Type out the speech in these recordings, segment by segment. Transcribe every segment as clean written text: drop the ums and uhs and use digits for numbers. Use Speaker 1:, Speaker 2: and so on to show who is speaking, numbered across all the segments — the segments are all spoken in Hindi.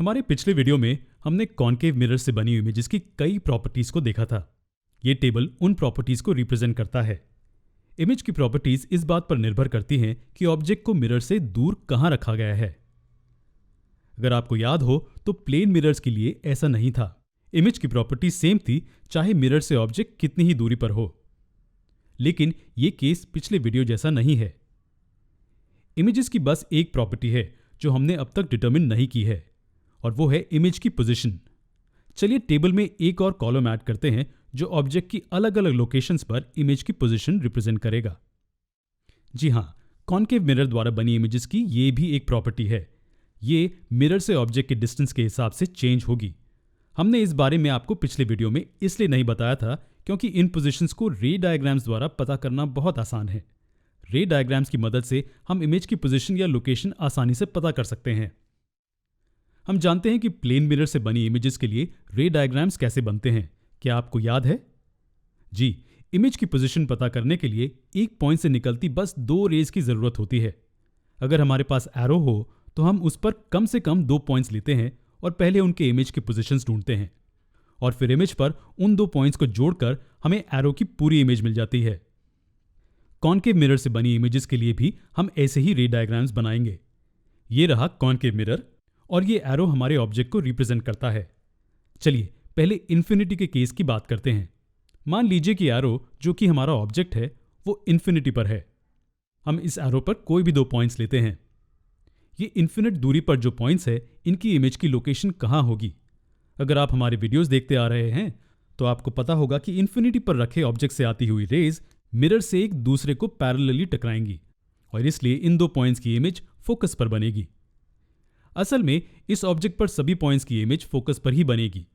Speaker 1: हमारे पिछले वीडियो में हमने कॉनकेव मिरर से बनी इमेजेस की कई प्रॉपर्टीज को देखा था। ये टेबल उन प्रॉपर्टीज को रिप्रेजेंट करता है। इमेज की प्रॉपर्टीज इस बात पर निर्भर करती हैं कि ऑब्जेक्ट को मिरर से दूर कहां रखा गया है। अगर आपको याद हो तो प्लेन मिरर्स के लिए ऐसा नहीं था। इमेज की प्रॉपर्टी सेम थी चाहे मिरर से ऑब्जेक्ट कितनी ही दूरी पर हो। लेकिन यह केस पिछले वीडियो जैसा नहीं है। इमेजेस की बस एक प्रॉपर्टी है जो हमने अब तक डिटरमिन नहीं की है, और वो है इमेज की पोजीशन। चलिए टेबल में एक और कॉलम ऐड करते हैं जो ऑब्जेक्ट की अलग अलग लोकेशंस पर इमेज की पोजीशन रिप्रेजेंट करेगा। जी हां, कॉनकेव मिरर द्वारा बनी इमेजेस की ये भी एक प्रॉपर्टी है। ये मिरर से ऑब्जेक्ट के डिस्टेंस के हिसाब से चेंज होगी। हमने इस बारे में आपको पिछले वीडियो में इसलिए नहीं बताया था क्योंकि इन पोजीशंस को रे डायग्राम्स द्वारा पता करना बहुत आसान है। रे डायग्राम्स की मदद से हम इमेज की पोजीशन या लोकेशन आसानी से पता कर सकते हैं। हम जानते हैं कि प्लेन मिरर से बनी इमेजेस के लिए रे डायग्राम्स कैसे बनते हैं। क्या आपको याद है? जी, इमेज की पोजीशन पता करने के लिए एक पॉइंट से निकलती बस दो रेज की जरूरत होती है। अगर हमारे पास एरो हो तो हम उस पर कम से कम 2 पॉइंट्स लेते हैं और पहले उनके इमेज की पोजीशंस ढूंढते हैं, और फिर इमेज पर उन 2 पॉइंट्स को जोड़कर हमें एरो की पूरी इमेज मिल जाती है। कॉनकेव मिरर से बनी इमेजेस के लिए भी हम ऐसे ही रे डायग्राम्स बनाएंगे। ये रहा कॉनकेव मिरर, और ये एरो हमारे ऑब्जेक्ट को रिप्रेजेंट करता है। चलिए पहले इन्फिनिटी के केस की बात करते हैं। मान लीजिए कि एरो जो कि हमारा ऑब्जेक्ट है वो इन्फिनिटी पर है। हम इस एरो पर कोई भी 2 पॉइंट्स लेते हैं। ये इन्फिनिट दूरी पर जो पॉइंट्स है इनकी इमेज की लोकेशन कहाँ होगी? अगर आप हमारे वीडियोस देखते आ रहे हैं तो आपको पता होगा कि इन्फिनिटी पर रखे ऑब्जेक्ट से आती हुई रेज मिरर से एक दूसरे को पैरेलली टकराएंगी, और इसलिए इन 2 पॉइंट्स की इमेज फोकस पर बनेगी। असल में इस ऑब्जेक्ट पर सभी पॉइंट्स की इमेज फोकस पर ही बनेगी।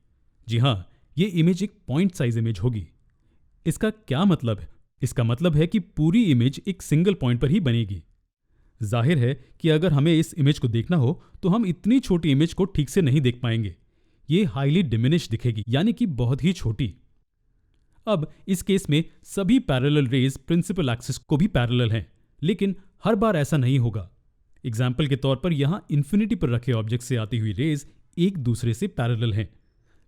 Speaker 1: जी हां, ये इमेज एक पॉइंट साइज इमेज होगी। इसका क्या मतलब है? इसका मतलब है कि पूरी इमेज एक सिंगल पॉइंट पर ही बनेगी। जाहिर है कि अगर हमें इस इमेज को देखना हो तो हम इतनी छोटी इमेज को ठीक से नहीं देख पाएंगे। ये हाईली डिमिनिश दिखेगी, यानी कि बहुत ही छोटी। अब इस केस में सभी पैरेलल रेज प्रिंसिपल एक्सिस को भी पैरेलल हैं, लेकिन हर बार ऐसा नहीं होगा। एग्जाम्पल के तौर पर यहां इन्फिनिटी पर रखे ऑब्जेक्ट से आती हुई रेज एक दूसरे से पैरेलल हैं,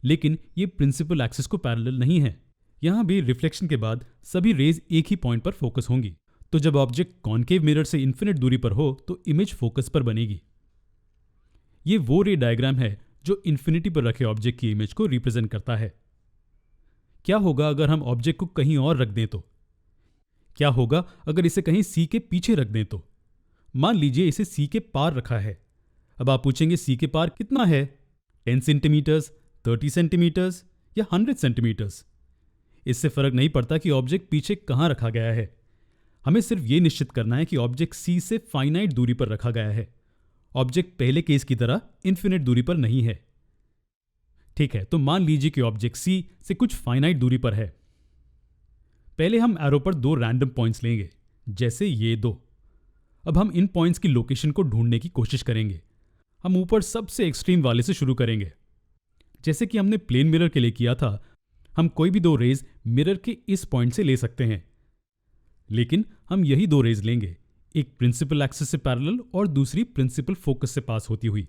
Speaker 1: लेकिन ये प्रिंसिपल एक्सिस को पैरेलल नहीं है। यहां भी रिफ्लेक्शन के बाद सभी रेज एक ही पॉइंट पर फोकस होंगी। तो जब ऑब्जेक्ट कॉनकेव मिरर से इन्फिनिट दूरी पर हो तो इमेज फोकस पर बनेगी। ये वो रे डायग्राम है जो इन्फिनिटी पर रखे ऑब्जेक्ट की इमेज को रिप्रेजेंट करता है। क्या होगा अगर हम ऑब्जेक्ट को कहीं और रख दें तो? क्या होगा अगर इसे कहीं सी के पीछे रख दें तो? मान लीजिए इसे सी के पार रखा है। अब आप पूछेंगे सी के पार कितना है? 10 सेंटीमीटर्स, 30 सेंटीमीटर्स या 100 सेंटीमीटर्स? इससे फर्क नहीं पड़ता कि ऑब्जेक्ट पीछे कहां रखा गया है। हमें सिर्फ यह निश्चित करना है कि ऑब्जेक्ट सी से फाइनाइट दूरी पर रखा गया है। ऑब्जेक्ट पहले केस की तरह इन्फिनिट दूरी पर नहीं है। ठीक है, तो मान लीजिए कि ऑब्जेक्ट सी से कुछ फाइनाइट दूरी पर है। पहले हम एरो पर 2 रैंडम पॉइंट्स लेंगे, जैसे ये 2। अब हम इन पॉइंट्स की लोकेशन को ढूंढने की कोशिश करेंगे। हम ऊपर सबसे एक्सट्रीम वाले से शुरू करेंगे, जैसे कि हमने प्लेन मिरर के लिए किया था। हम कोई भी 2 रेज मिरर के इस पॉइंट से ले सकते हैं, लेकिन हम यही 2 रेज लेंगे, एक प्रिंसिपल एक्सिस से पैरेलल और दूसरी प्रिंसिपल फोकस से पास होती हुई।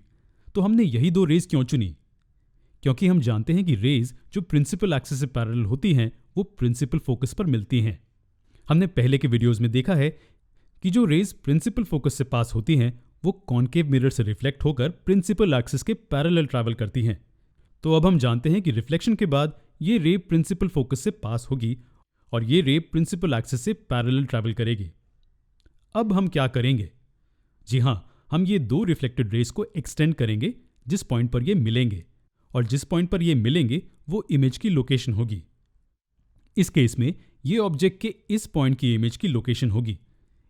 Speaker 1: तो हमने यही 2 रेज क्यों चुनी? क्योंकि हम जानते हैं कि रेज जो प्रिंसिपल एक्सिस से पैरेलल होती हैं वो प्रिंसिपल फोकस पर मिलती हैं। हमने पहले के वीडियोस में देखा है कि जो रेज प्रिंसिपल फोकस से पास होती हैं वो कॉनकेव मिरर से रिफ्लेक्ट होकर प्रिंसिपल एक्सिस के पैरेलल ट्रैवल करती हैं। तो अब हम जानते हैं कि रिफ्लेक्शन के बाद ये रे प्रिंसिपल फोकस से पास होगी और ये रे प्रिंसिपल एक्सिस से पैरेलल ट्रैवल करेगी। अब हम क्या करेंगे? जी हां, हम ये 2 रिफ्लेक्टेड रेज को एक्सटेंड करेंगे जिस पॉइंट पर ये मिलेंगे, और जिस पॉइंट पर ये मिलेंगे वो इमेज की लोकेशन होगी। इस केस में ये ऑब्जेक्ट के इस पॉइंट की इमेज की लोकेशन होगी।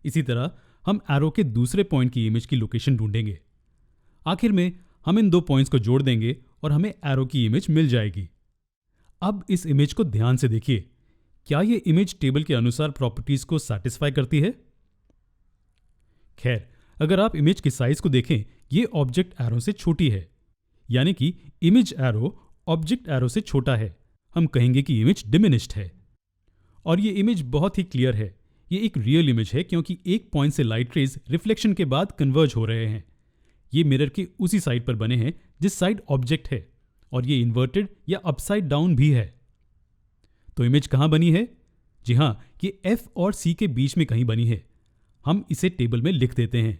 Speaker 1: इसी तरह हम एरो के दूसरे पॉइंट की इमेज की लोकेशन ढूंढेंगे। आखिर में हम इन 2 पॉइंट्स को जोड़ देंगे और हमें एरो की इमेज मिल जाएगी। अब इस इमेज को ध्यान से देखिए। क्या ये इमेज टेबल के अनुसार प्रॉपर्टीज को सैटिस्फाई करती है? खैर, अगर आप इमेज की साइज को देखें, ये ऑब्जेक्ट एरो से छोटी है, यानी कि इमेज एरो ऑब्जेक्ट एरो से छोटा है। हम कहेंगे कि इमेज डिमिनिश्ड है। और ये इमेज बहुत ही क्लियर है। ये एक रियल इमेज है क्योंकि एक पॉइंट से लाइट रेज रिफ्लेक्शन के बाद कन्वर्ज हो रहे हैं। ये मिरर के उसी साइड पर बने हैं जिस साइड ऑब्जेक्ट है, और ये इन्वर्टेड या अपसाइड डाउन भी है। तो इमेज कहाँ बनी है? जी हाँ, ये F और C के बीच में कहीं बनी है। हम इसे टेबल में लिख देते हैं।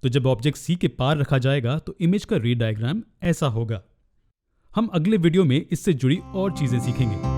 Speaker 1: तो जब ऑब्जेक्ट C के पार रखा जाएगा तो इमेज का रे डायग्राम ऐसा होगा। हम अगले वीडियो में इससे जुड़ी और चीजें सीखेंगे।